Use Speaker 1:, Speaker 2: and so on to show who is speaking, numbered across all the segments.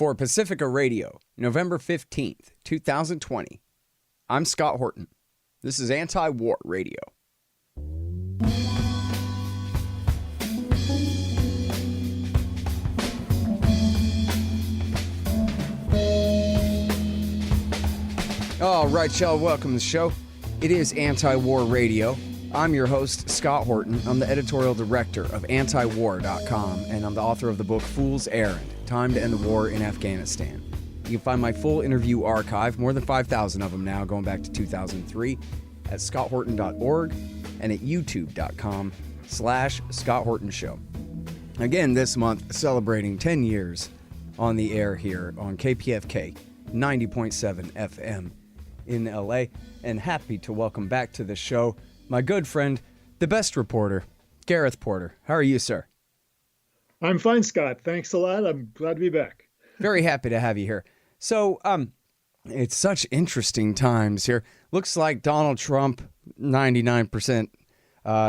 Speaker 1: For Pacifica Radio, November 15th, 2020, I'm Scott Horton. This is Anti-War Radio. All right, y'all, welcome to the show. It is Anti-War Radio. I'm your host, Scott Horton. I'm the editorial director of antiwar.com, and I'm the author of the book Fool's Errand, Time to End the War in Afghanistan. You can find my full interview archive, more than 5,000 of them now, going back to 2003, at scotthorton.org and at youtube.com/Scott Horton Show. Again, this month, celebrating 10 years on the air here on KPFK 90.7 FM in LA, and happy to welcome back to the show my good friend, the best reporter, Gareth Porter. How are you, sir?
Speaker 2: I'm fine, Scott. Thanks a lot. I'm glad to be back.
Speaker 1: Very happy to have you here. So, it's such interesting times here. Looks like Donald Trump, 99%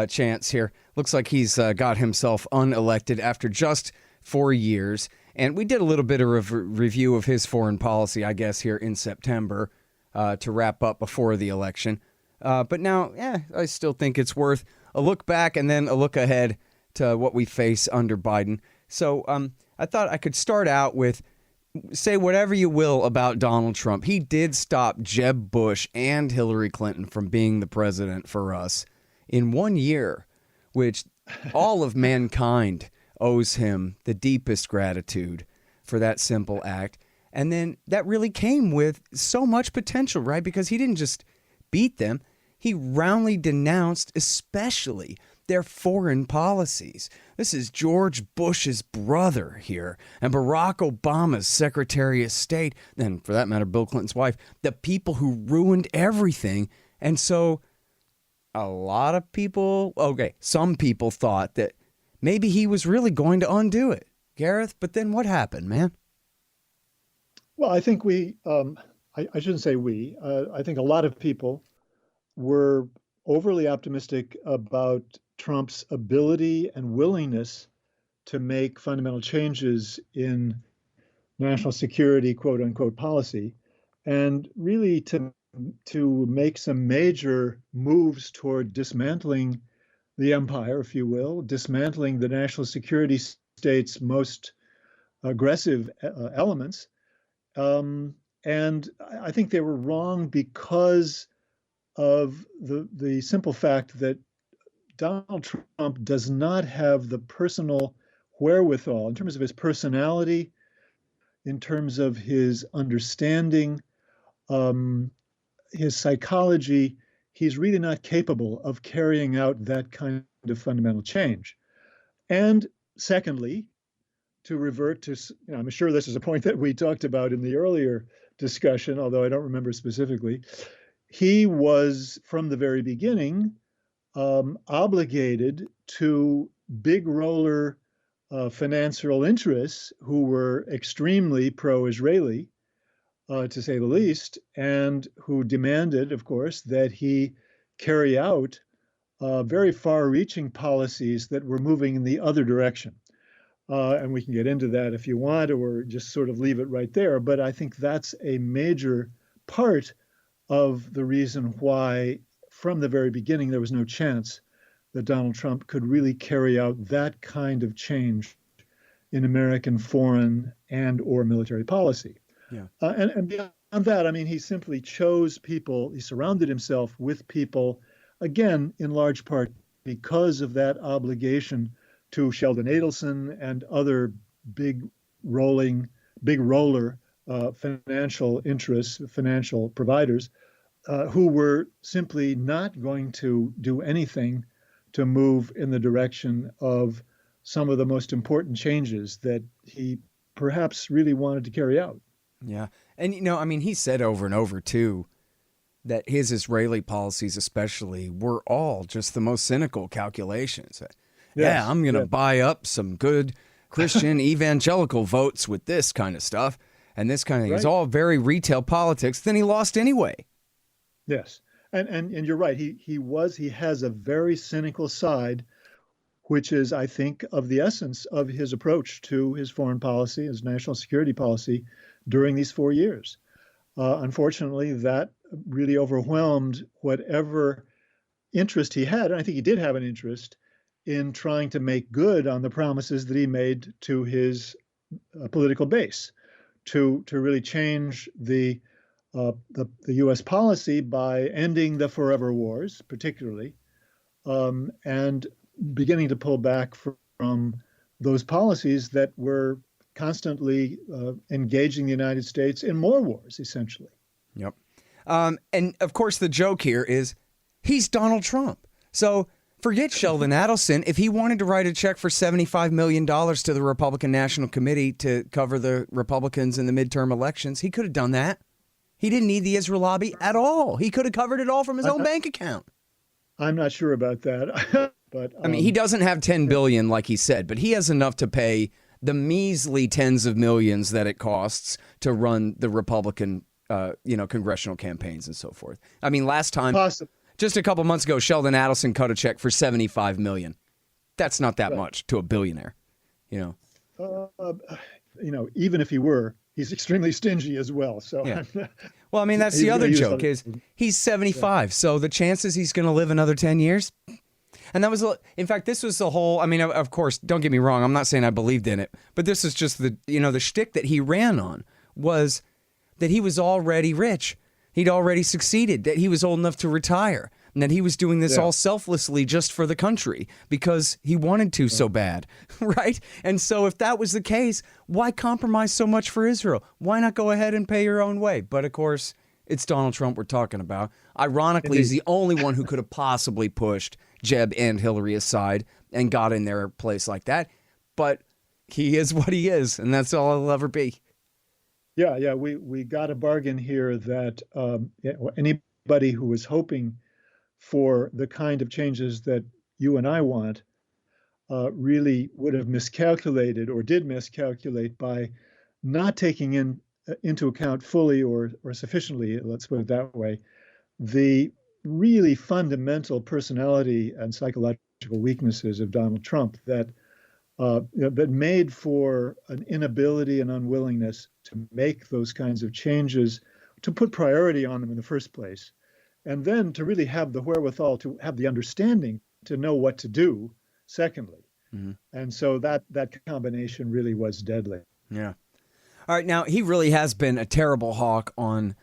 Speaker 1: chance here. Looks like he's got himself unelected after just 4 years. And we did a little bit of a review of his foreign policy, I guess, here in September to wrap up before the election. But now, I still think it's worth a look back and then a look ahead to what we face under Biden. So I thought I could start out with, say whatever you will about Donald Trump. He did stop Jeb Bush and Hillary Clinton from being the president for us in 1 year, which all of mankind owes him the deepest gratitude for that simple act. And then that really came with so much potential, right? Because he didn't just beat them. He roundly denounced especially their foreign policies. This is George Bush's brother here, and Barack Obama's Secretary of State, and for that matter, Bill Clinton's wife, the people who ruined everything. And so a lot of people, some people thought that maybe he was really going to undo it, Gareth. But then what happened, man?
Speaker 2: Well, I think I shouldn't say we, I think a lot of people were overly optimistic about Trump's ability and willingness to make fundamental changes in national security, quote unquote, policy, and really to make some major moves toward dismantling the empire, if you will, dismantling the national security state's most aggressive elements. And I think they were wrong because of the simple fact that Donald Trump does not have the personal wherewithal in terms of his personality, in terms of his understanding, his psychology. He's really not capable of carrying out that kind of fundamental change. And secondly, to revert to, I'm sure this is a point that we talked about in the earlier discussion, although I don't remember specifically. He was, from the very beginning, obligated to big roller financial interests who were extremely pro-Israeli, to say the least, and who demanded, of course, that he carry out very far-reaching policies that were moving in the other direction. And we can get into that if you want, or just sort of leave it right there. But I think that's a major part of the reason why, from the very beginning, there was no chance that Donald Trump could really carry out that kind of change in American foreign and or military policy.
Speaker 1: Yeah.
Speaker 2: And beyond that, I mean, he simply chose people, he surrounded himself with people, again, in large part because of that obligation to Sheldon Adelson and other big roller financial interests, financial providers, who were simply not going to do anything to move in the direction of some of the most important changes that he perhaps really wanted to carry out.
Speaker 1: Yeah. And, he said over and over, too, that his Israeli policies especially were all just the most cynical calculations. Yes, I'm going to buy up some good Christian evangelical votes with this kind of stuff. And this kind of thing is all very retail politics. Then he lost anyway.
Speaker 2: Yes. And you're right. He has a very cynical side, which is, I think, of the essence of his approach to his foreign policy, his national security policy during these 4 years. Unfortunately, that really overwhelmed whatever interest he had, and I think he did have an interest in trying to make good on the promises that he made to his political base, to really change the U.S. policy by ending the forever wars, particularly, and beginning to pull back from those policies that were constantly engaging the United States in more wars, essentially.
Speaker 1: Yep. And of course, the joke here is he's Donald Trump. So forget Sheldon Adelson. If he wanted to write a check for $75 million to the Republican National Committee to cover the Republicans in the midterm elections, he could have done that. He didn't need the Israel lobby at all. He could have covered it all from his own bank account.
Speaker 2: I'm not sure about that. But
Speaker 1: I mean, he doesn't have $10 billion like he said, but he has enough to pay the measly tens of millions that it costs to run the Republican, congressional campaigns and so forth. I mean, last time, just a couple months ago, Sheldon Adelson cut a check for $75 million. That's not that much to a billionaire,
Speaker 2: even if he were, he's extremely stingy as well. So,
Speaker 1: yeah. Well, I mean, that's the other joke is he's 75. Yeah. So the chances he's going to live another 10 years. And that was, in fact, this was the whole, I mean, of course, don't get me wrong. I'm not saying I believed in it, but this is just the shtick that he ran on was that he was already rich. He'd already succeeded, that he was old enough to retire, and that he was doing this all selflessly just for the country because he wanted to so bad, right? And so if that was the case, why compromise so much for Israel? Why not go ahead and pay your own way? But of course, it's Donald Trump we're talking about. Ironically, he's the only one who could have possibly pushed Jeb and Hillary aside and got in their place like that. But he is what he is, and that's all he'll ever be.
Speaker 2: Yeah, we got a bargain here that anybody who was hoping for the kind of changes that you and I want really would have miscalculated or did miscalculate by not taking into account fully or sufficiently, let's put it that way, the really fundamental personality and psychological weaknesses of Donald Trump that made for an inability and unwillingness to make those kinds of changes, to put priority on them in the first place, and then to really have the wherewithal to have the understanding to know what to do, secondly. Mm-hmm. And so that combination really was deadly.
Speaker 1: Yeah. All right. Now, he really has been a terrible hawk on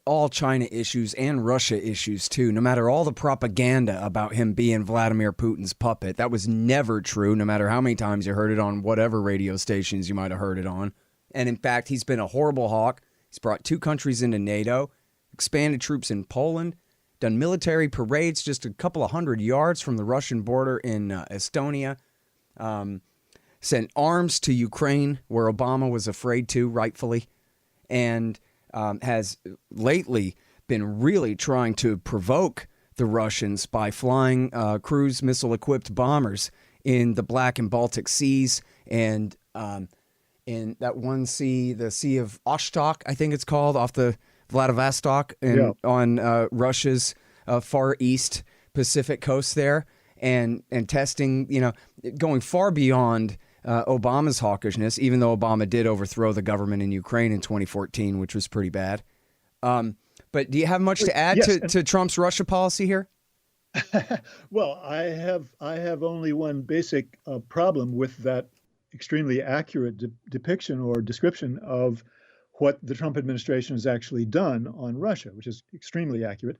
Speaker 1: all China issues and Russia issues, too, no matter all the propaganda about him being Vladimir Putin's puppet. That was never true, no matter how many times you heard it on whatever radio stations you might have heard it on. And in fact, he's been a horrible hawk. He's brought 2 countries into NATO, expanded troops in Poland, done military parades just a couple of 100 yards from the Russian border in Estonia, sent arms to Ukraine, where Obama was afraid to, rightfully, and has lately been really trying to provoke the Russians by flying cruise missile-equipped bombers in the Black and Baltic Seas and in that one sea, the Sea of Oshtok, I think it's called, off the Vladivostok and on Russia's far east Pacific coast there, and testing, going far beyond Obama's hawkishness, even though Obama did overthrow the government in Ukraine in 2014, which was pretty bad. But do you have much to add to Trump's Russia policy here?
Speaker 2: Well, I have only one basic problem with that extremely accurate depiction or description of what the Trump administration has actually done on Russia, which is extremely accurate.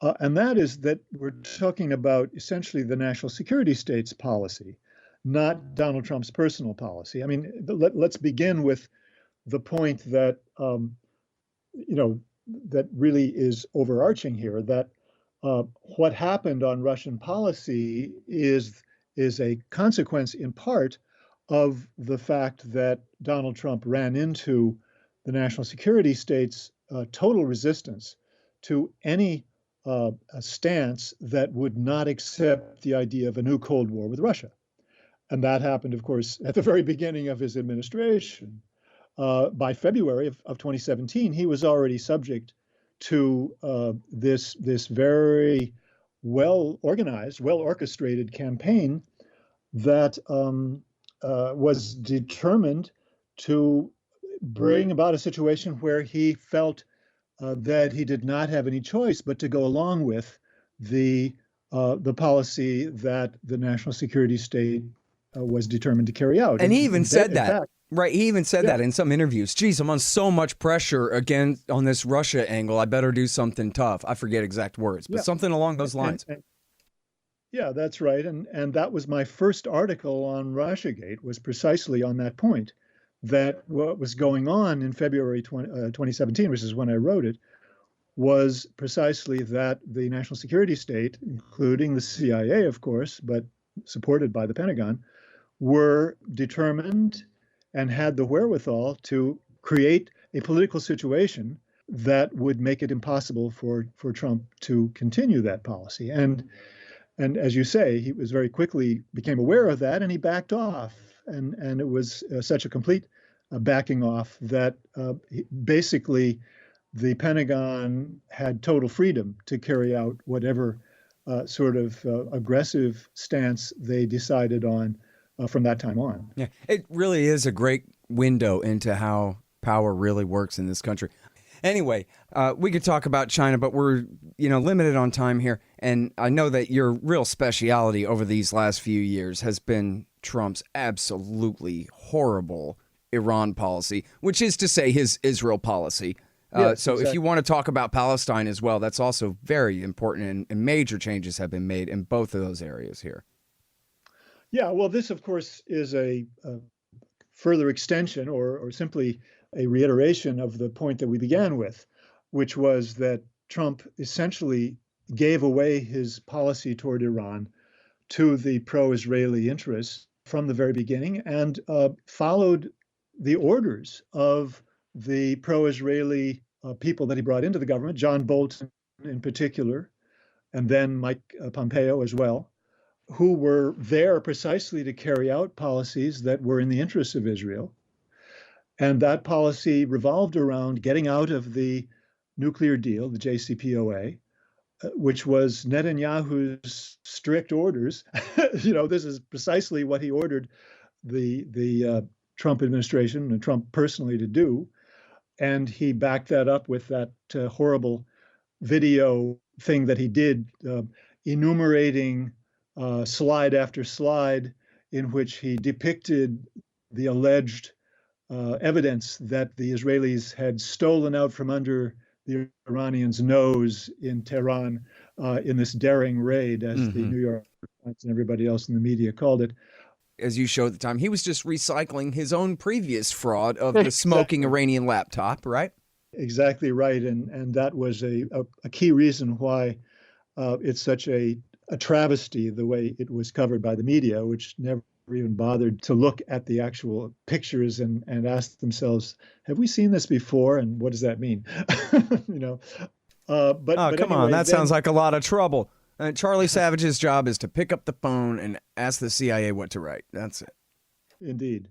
Speaker 2: And that is that we're talking about essentially the national security state's policy, not Donald Trump's personal policy. I mean, let's begin with the point that, that really is overarching here, that what happened on Russian policy is a consequence in part of the fact that Donald Trump ran into the national security state's total resistance to any stance that would not accept the idea of a new Cold War with Russia. And that happened, of course, at the very beginning of his administration. By February of 2017, he was already subject to this very well-organized, well-orchestrated campaign that was determined to bring about a situation where he felt that he did not have any choice but to go along with the policy that the national security state was determined to carry out.
Speaker 1: And he even said
Speaker 2: In
Speaker 1: that.
Speaker 2: fact,
Speaker 1: Right, he even said
Speaker 2: yeah,
Speaker 1: that in some interviews. Geez, I'm on so much pressure again on this Russia angle. I better do something tough. I forget exact words, but
Speaker 2: yeah,
Speaker 1: something along those lines.
Speaker 2: yeah, that's right. And that was my first article on Russiagate, was precisely on that point, that what was going on in February 2017, which is when I wrote it, was precisely that the national security state, including the CIA, of course, but supported by the Pentagon, were determined and had the wherewithal to create a political situation that would make it impossible for Trump to continue that policy. And as you say, he was very quickly became aware of that, and he backed off. And it was such a complete backing off that basically the Pentagon had total freedom to carry out whatever sort of aggressive stance they decided on from that time on.
Speaker 1: Yeah, it really is a great window into how power really works in this country. Anyway, we could talk about China, but we're limited on time here. And I know that your real speciality over these last few years has been Trump's absolutely horrible Iran policy, which is to say his Israel policy.
Speaker 2: Yes,
Speaker 1: so
Speaker 2: exactly.
Speaker 1: if you want to talk about Palestine as well, that's also very important, and major changes have been made in both of those areas here.
Speaker 2: Yeah, well, this, of course, is a further extension or simply a reiteration of the point that we began with, which was that Trump essentially gave away his policy toward Iran to the pro-Israeli interests from the very beginning, and followed the orders of the pro-Israeli people that he brought into the government, John Bolton in particular, and then Mike Pompeo as well, who were there precisely to carry out policies that were in the interests of Israel. And that policy revolved around getting out of the nuclear deal, the JCPOA, which was Netanyahu's strict orders. This is precisely what he ordered the Trump administration and Trump personally to do. And he backed that up with that horrible video thing that he did, enumerating slide after slide in which he depicted the alleged evidence that the Israelis had stolen out from under the Iranians' nose in Tehran in this daring raid, as the New York Times and everybody else in the media called it.
Speaker 1: As you showed at the time, he was just recycling his own previous fraud of the
Speaker 2: Exactly.
Speaker 1: smoking Iranian laptop, right?
Speaker 2: Exactly right. And that was a key reason why it's such a travesty the way it was covered by the media, which never even bothered to look at the actual pictures and ask themselves, have we seen this before? And what does that mean? But
Speaker 1: come
Speaker 2: anyway,
Speaker 1: on. That sounds like a lot of trouble. Charlie Savage's job is to pick up the phone and ask the CIA what to write. That's it.
Speaker 2: Indeed.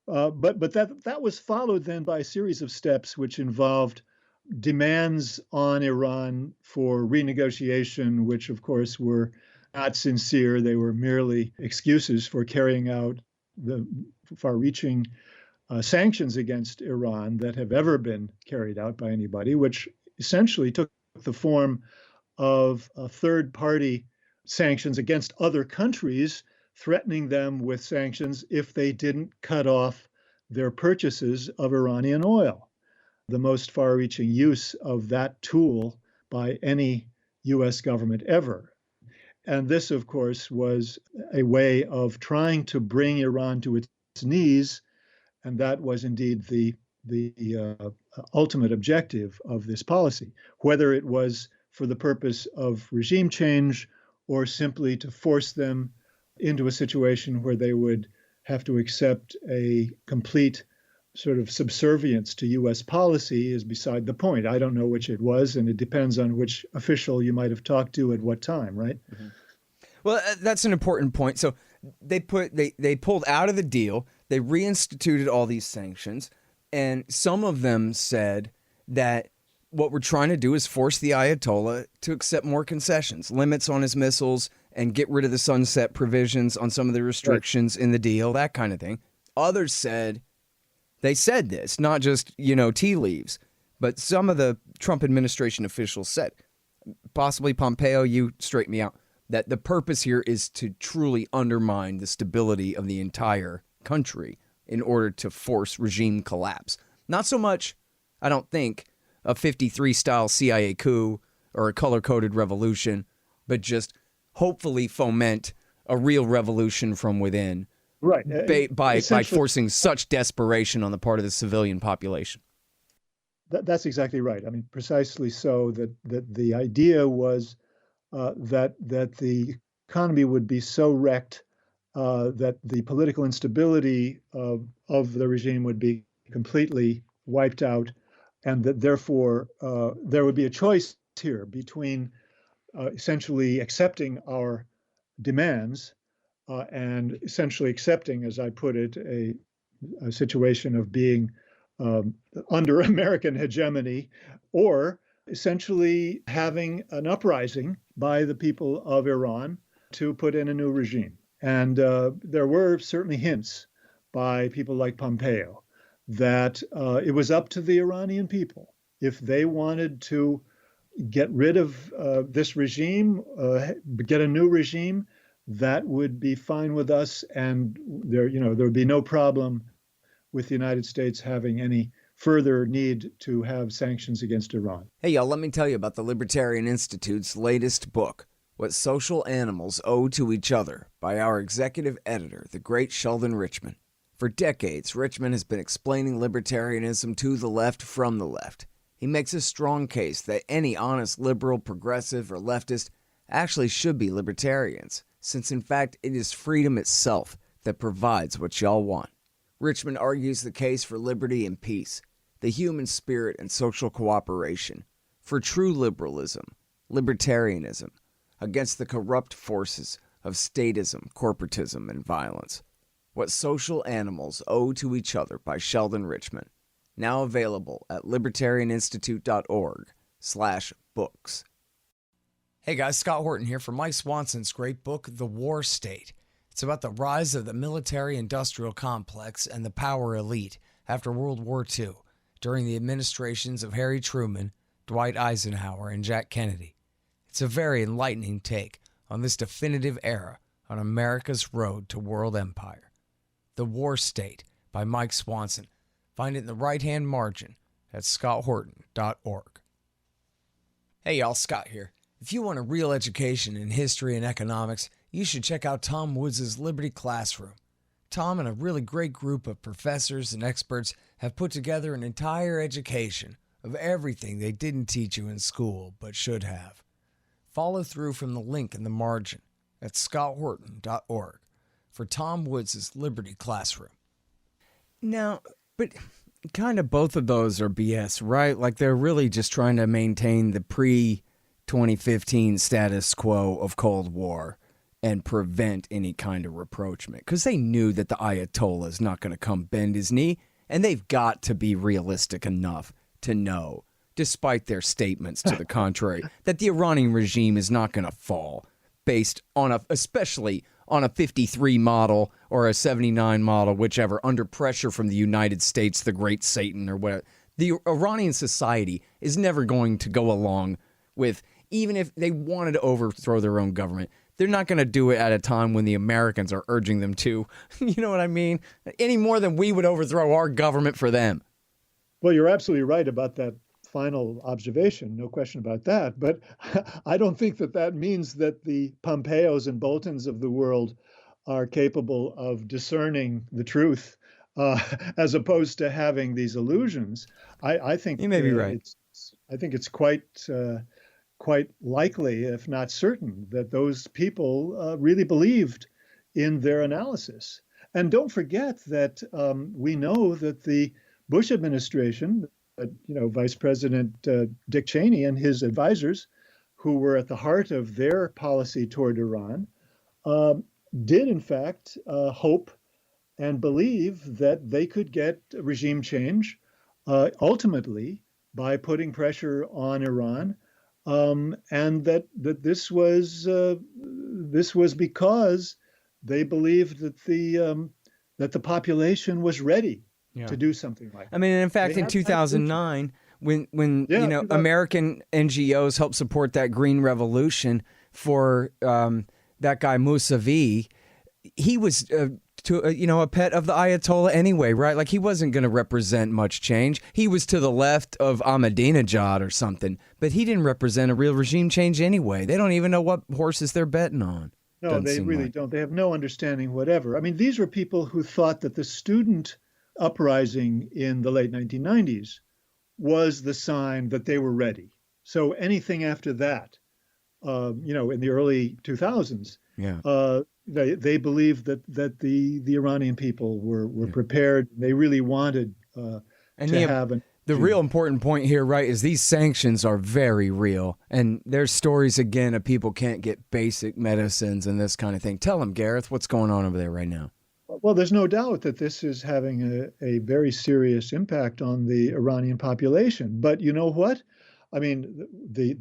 Speaker 2: But that was followed then by a series of steps which involved demands on Iran for renegotiation, which of course were not sincere. They were merely excuses for carrying out the far-reaching sanctions against Iran that have ever been carried out by anybody, which essentially took the form of third-party sanctions against other countries, threatening them with sanctions if they didn't cut off their purchases of Iranian oil, the most far-reaching use of that tool by any US government ever. And this, of course, was a way of trying to bring Iran to its knees, and that was indeed the ultimate objective of this policy, whether it was for the purpose of regime change or simply to force them into a situation where they would have to accept a complete sort of subservience to US policy is beside the point. I don't know which it was, and it depends on which official you might have talked to at what time, right?
Speaker 1: Mm-hmm. Well, that's an important point. So they pulled out of the deal. They reinstituted all these sanctions, and some of them said that what we're trying to do is force the Ayatollah to accept more concessions, limits on his missiles, and get rid of the sunset provisions on some of the restrictions in the deal, that kind of thing. Others said, they said this, not just, tea leaves, but some of the Trump administration officials said, possibly Pompeo, you straighten me out, that the purpose here is to truly undermine the stability of the entire country in order to force regime collapse. Not so much, I don't think, a 53 style CIA coup or a color-coded revolution, but just hopefully foment a real revolution from within,
Speaker 2: right?
Speaker 1: By forcing such desperation on the part of the civilian population.
Speaker 2: That's exactly right. I mean, precisely so. That the idea was that the economy would be so wrecked that the political instability of the regime would be completely wiped out, and that therefore there would be a choice here between essentially accepting our demands and essentially accepting, as I put it, a situation of being under American hegemony, or essentially having an uprising by the people of Iran to put in a new regime. And there were certainly hints by people like Pompeo that it was up to the Iranian people if they wanted to get rid of this regime, get a new regime, that would be fine with us, and there would be no problem with the United States having any further need to have sanctions against Iran.
Speaker 1: Hey, y'all, let me tell you about the Libertarian Institute's latest book, What Social Animals Owe to Each Other, by our executive editor, the great Sheldon Richman. For decades, Richman has been explaining libertarianism to the left from the left. He makes a strong case that any honest liberal, progressive, or leftist actually should be libertarians, since in fact it is freedom itself that provides what y'all want. Richman argues the case for liberty and peace, the human spirit and social cooperation, for true liberalism, libertarianism, against the corrupt forces of statism, corporatism, and violence. What Social Animals Owe to Each Other by Sheldon Richman. Now available at libertarianinstitute.org/books. Hey guys, Scott Horton here for Mike Swanson's great book, The War State. It's about the rise of the military-industrial complex and the power elite after World War II, during the administrations of Harry Truman, Dwight Eisenhower, and Jack Kennedy. It's a very enlightening take on this definitive era on America's road to world empire. The War State by Mike Swanson. Find it in the right-hand margin at scotthorton.org. Hey y'all, Scott here. If you want a real education in history and economics, you should check out Tom Woods' Liberty Classroom. Tom and a really great group of professors and experts have put together an entire education of everything they didn't teach you in school but should have. Follow through from the link in the margin at scotthorton.org for Tom Woods' Liberty Classroom. Now, but kind of both of those are BS, right? Like they're really just trying to maintain the pre-2015 status quo of Cold War and prevent any kind of rapprochement, because they knew that the Ayatollah is not going to come bend his knee, and they've got to be realistic enough to know, despite their statements to the contrary, that the Iranian regime is not going to fall based on especially on a 53 model or a 79 model, whichever, under pressure from the United States, the great Satan, or whatever. The Iranian society is never going to go along with, even if they wanted to overthrow their own government, they're not going to do it at a time when the Americans are urging them to. You know what I mean? Any more than we would overthrow our government for them.
Speaker 2: Well, you're absolutely right about that final observation, no question about that. But I don't think that means that the Pompeos and Boltons of the world are capable of discerning the truth, as opposed to having these illusions. I think
Speaker 1: you may be right.
Speaker 2: I think it's quite likely, if not certain, that those people really believed in their analysis. And don't forget that we know that the Bush administration, Vice President Dick Cheney and his advisors, who were at the heart of their policy toward Iran, did in fact hope and believe that they could get regime change ultimately by putting pressure on Iran, and that this was because they believed that the population was ready
Speaker 1: Yeah.
Speaker 2: to do something like
Speaker 1: I
Speaker 2: that.
Speaker 1: mean, in
Speaker 2: They
Speaker 1: fact, in
Speaker 2: haven't had a solution.
Speaker 1: 2009, when
Speaker 2: Yeah,
Speaker 1: American NGOs helped support that Green Revolution for that guy Mousavi, he was a pet of the Ayatollah anyway, right? Like he wasn't going to represent much change. He was to the left of Ahmadinejad or something, but he didn't represent a real regime change anyway. They don't even know what horses they're betting on.
Speaker 2: no,
Speaker 1: Doesn't
Speaker 2: they
Speaker 1: seem
Speaker 2: really
Speaker 1: like.
Speaker 2: don't. They have no understanding whatever. I mean, these were people who thought that the student uprising in the late 1990s was the sign that they were ready. So anything after that, in the early 2000s,
Speaker 1: Yeah.
Speaker 2: they believed that the Iranian people were prepared. They really wanted
Speaker 1: And
Speaker 2: to have an
Speaker 1: the real important point here, right, is these sanctions are very real. And there's stories, again, of people can't get basic medicines and this kind of thing. Tell them, Gareth, what's going on over there right now?
Speaker 2: Well, there's no doubt that this is having a very serious impact on the Iranian population. But you know what? I mean, the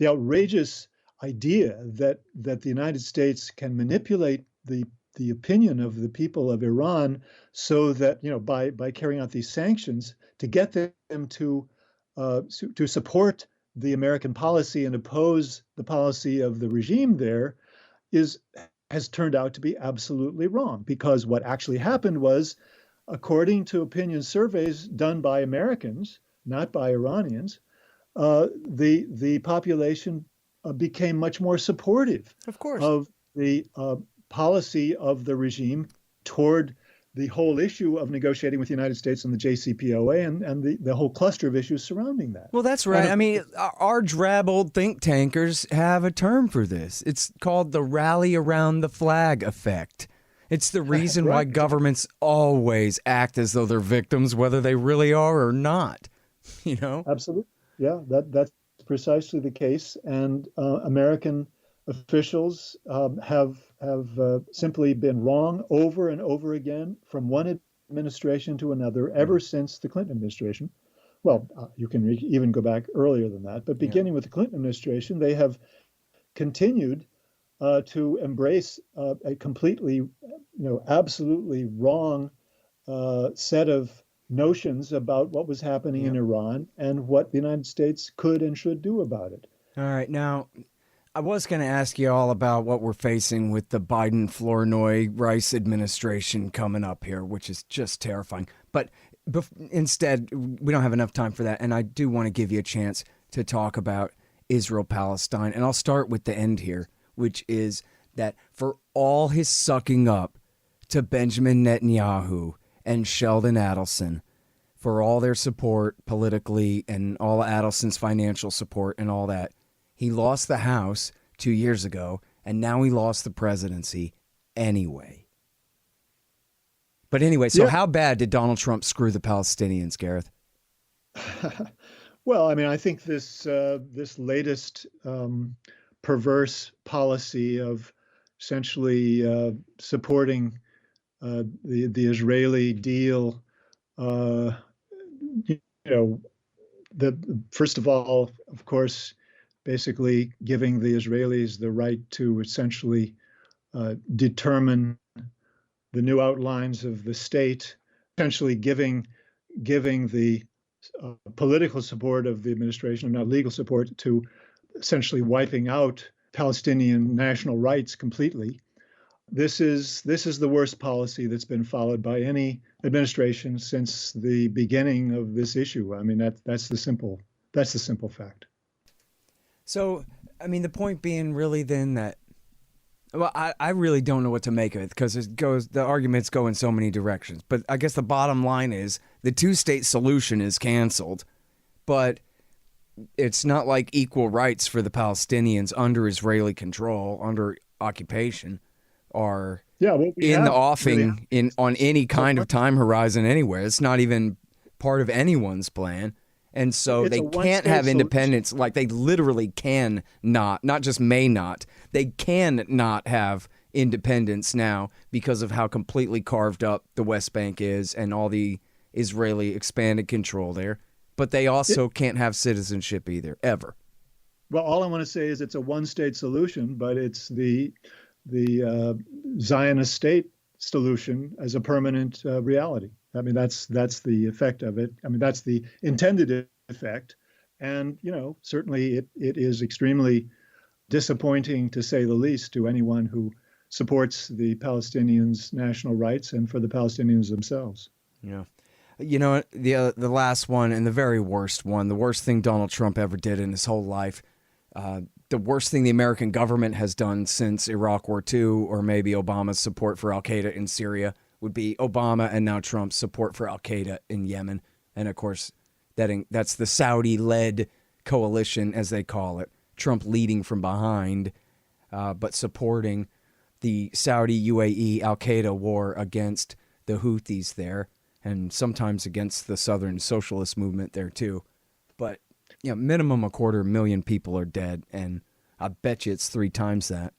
Speaker 2: outrageous idea that the United States can manipulate the opinion of the people of Iran so that by carrying out these sanctions to get them to support the American policy and oppose the policy of the regime there is has turned out to be absolutely wrong, because what actually happened was, according to opinion surveys done by Americans, not by Iranians, the population became much more supportive
Speaker 1: Of course.
Speaker 2: of the policy of the regime toward the whole issue of negotiating with the United States on the JCPOA and the whole cluster of issues surrounding that.
Speaker 1: Well, that's right. I mean, our drab old think tankers have a term for this. It's called the rally around the flag effect. It's the reason why governments always act as though they're victims, whether they really are or not.
Speaker 2: Absolutely. Yeah, that's precisely the case. And American officials have simply been wrong over and over again from one administration to another ever since the Clinton administration. Well, you can even go back earlier than that, but beginning with the Clinton administration, they have continued to embrace a completely, absolutely wrong set of notions about what was happening in Iran and what the United States could and should do about it.
Speaker 1: All right. Now, I was going to ask you all about what we're facing with the Biden, Flournoy, Rice administration coming up here, which is just terrifying. But instead, we don't have enough time for that. And I do want to give you a chance to talk about Israel, Palestine. And I'll start with the end here, which is that for all his sucking up to Benjamin Netanyahu and Sheldon Adelson, for all their support politically and all Adelson's financial support and all that, he lost the House 2 years ago, and now he lost the presidency anyway. But anyway, so how bad did Donald Trump screw the Palestinians, Gareth?
Speaker 2: Well, I mean, I think this latest perverse policy of essentially supporting the Israeli deal, first of all, of course, basically giving the Israelis the right to essentially determine the new outlines of the state, essentially giving the political support of the administration, not legal support, to essentially wiping out Palestinian national rights completely. This is the worst policy that's been followed by any administration since the beginning of this issue. I mean, that's the simple fact.
Speaker 1: So, I mean, the point being really then that, well, I really don't know what to make of it because the arguments go in so many directions. But I guess the bottom line is the two-state solution is canceled, but it's not like equal rights for the Palestinians under Israeli control, under occupation, are in the offing on any kind of time horizon anywhere. It's not even part of anyone's plan. And so they can't have independence. Like they literally can not just may not, they can not have independence now because of how completely carved up the West Bank is and all the Israeli expanded control there, but they also can't have citizenship either, ever.
Speaker 2: Well, all I want to say is it's a one-state solution, but it's the Zionist state solution as a permanent reality. I mean, that's the effect of it. I mean, that's the intended effect, and certainly it is extremely disappointing, to say the least, to anyone who supports the Palestinians' national rights and for the Palestinians themselves.
Speaker 1: Yeah. The last one and the very worst one, the worst thing Donald Trump ever did in his whole life, the worst thing the American government has done since Iraq War II, or maybe Obama's support for al-Qaeda in Syria, would be Obama and now Trump's support for al-Qaeda in Yemen. And of course, that's the Saudi-led coalition, as they call it. Trump leading from behind, but supporting the Saudi UAE al-Qaeda war against the Houthis there, and sometimes against the Southern Socialist movement there too. But minimum 250,000 people are dead, and I bet you it's 3 times that.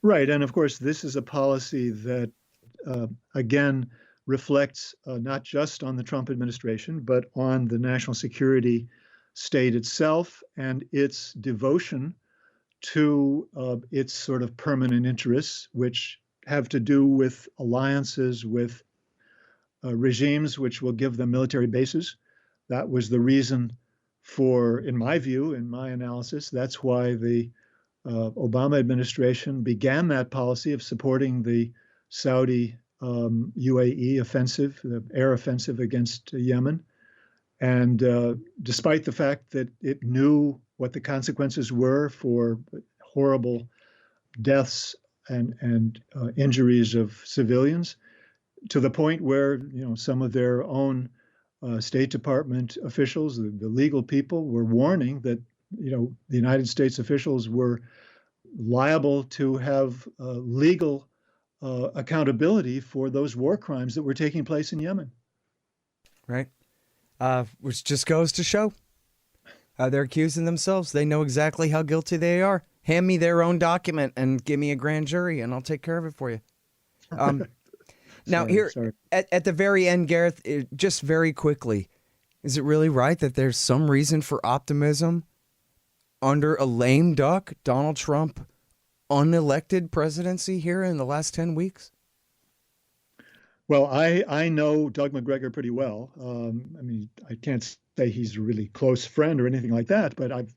Speaker 2: Right, and of course, this is a policy that, again, reflects not just on the Trump administration, but on the national security state itself and its devotion to its sort of permanent interests, which have to do with alliances with regimes which will give them military bases. That was the reason for, in my view, in my analysis, that's why the Obama administration began that policy of supporting the Saudi UAE offensive, the air offensive against Yemen. And despite the fact that it knew what the consequences were for horrible deaths and injuries of civilians, to the point where some of their own State Department officials, the legal people, were warning that the United States officials were liable to have legal accountability for those war crimes that were taking place in Yemen.
Speaker 1: Right. Which just goes to show they're accusing themselves. They know exactly how guilty they are. Hand me their own document and give me a grand jury, and I'll take care of it for you. Now, at the very end, Gareth, just very quickly, is it really right that there's some reason for optimism under a lame duck Donald Trump unelected presidency here in the last 10 weeks?
Speaker 2: Well, I know Doug McGregor pretty well. I mean, I can't say he's a really close friend or anything like that, but I've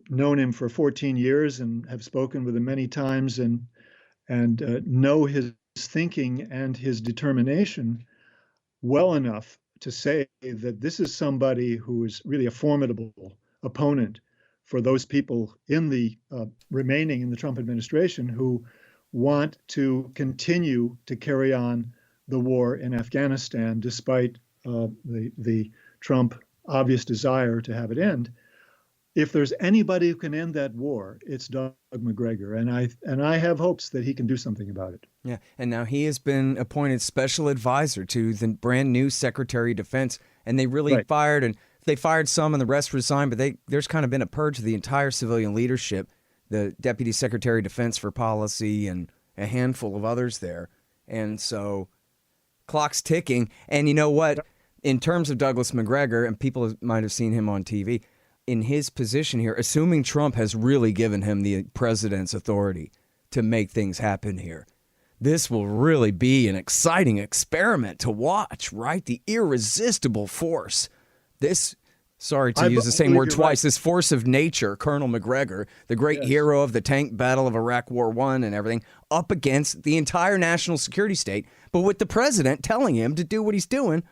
Speaker 2: known him for 14 years and have spoken with him many times and know his thinking and his determination well enough to say that this is somebody who is really a formidable opponent for those people in the remaining in the Trump administration who want to continue to carry on the war in Afghanistan, despite the Trump obvious desire to have it end. If there's anybody who can end that war, it's Doug McGregor, and I have hopes that he can do something about it.
Speaker 1: Yeah, and now he has been appointed special advisor to the brand new Secretary of Defense, and they really they fired some, and the rest resigned. But there's kind of been a purge of the entire civilian leadership, the Deputy Secretary of Defense for Policy, and a handful of others there, and so clock's ticking. And you know what? In terms of Douglas McGregor, and people might have seen him on TV. In his position here, assuming Trump has really given him the president's authority to make things happen here, this will really be an exciting experiment to watch, right? The irresistible force. This, sorry to use the same word twice, this force of nature, Colonel McGregor, the great hero of the tank battle of Iraq War I and everything, up against the entire national security state, but with the president telling him to do what he's doing.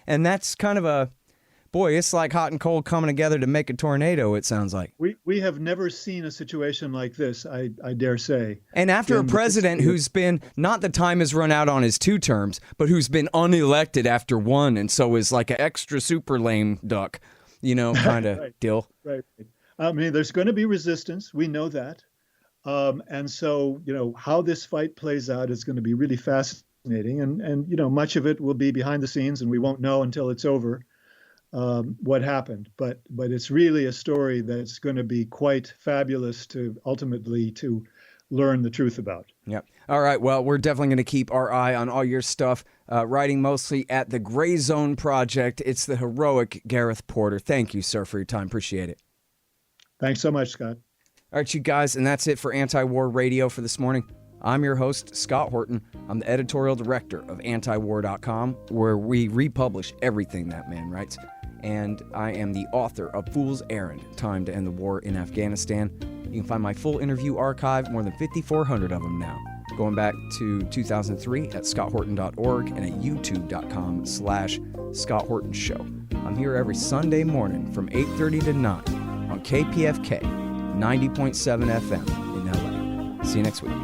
Speaker 1: And that's kind of boy, it's like hot and cold coming together to make a tornado, it sounds like.
Speaker 2: We have never seen a situation like this, I dare say.
Speaker 1: And after a president who's been, not the time has run out on his 2 terms, but who's been unelected after 1, and so is like an extra super lame duck, kind of deal. Right.
Speaker 2: I mean, there's going to be resistance. We know that. And so, how this fight plays out is going to be really fascinating. And much of it will be behind the scenes, and we won't know until it's over. What happened, but it's really a story that's going to be quite fabulous to ultimately to learn the truth about.
Speaker 1: Yep. All right. Well, we're definitely going to keep our eye on all your stuff writing mostly at the Gray Zone Project. It's the heroic Gareth Porter. Thank you, sir, for your time. Appreciate it.
Speaker 2: Thanks so much, Scott.
Speaker 1: All right, you guys, and that's it for Anti-War Radio for this morning. I'm your host, Scott Horton. I'm the editorial director of antiwar.com, where we republish everything that man writes. And I am the author of Fool's Errand, Time to End the War in Afghanistan. You can find my full interview archive, more than 5,400 of them now, going back to 2003 at scotthorton.org and at youtube.com/Scott Horton Show. I'm here every Sunday morning from 8:30 to 9 on KPFK 90.7 FM in LA. See you next week.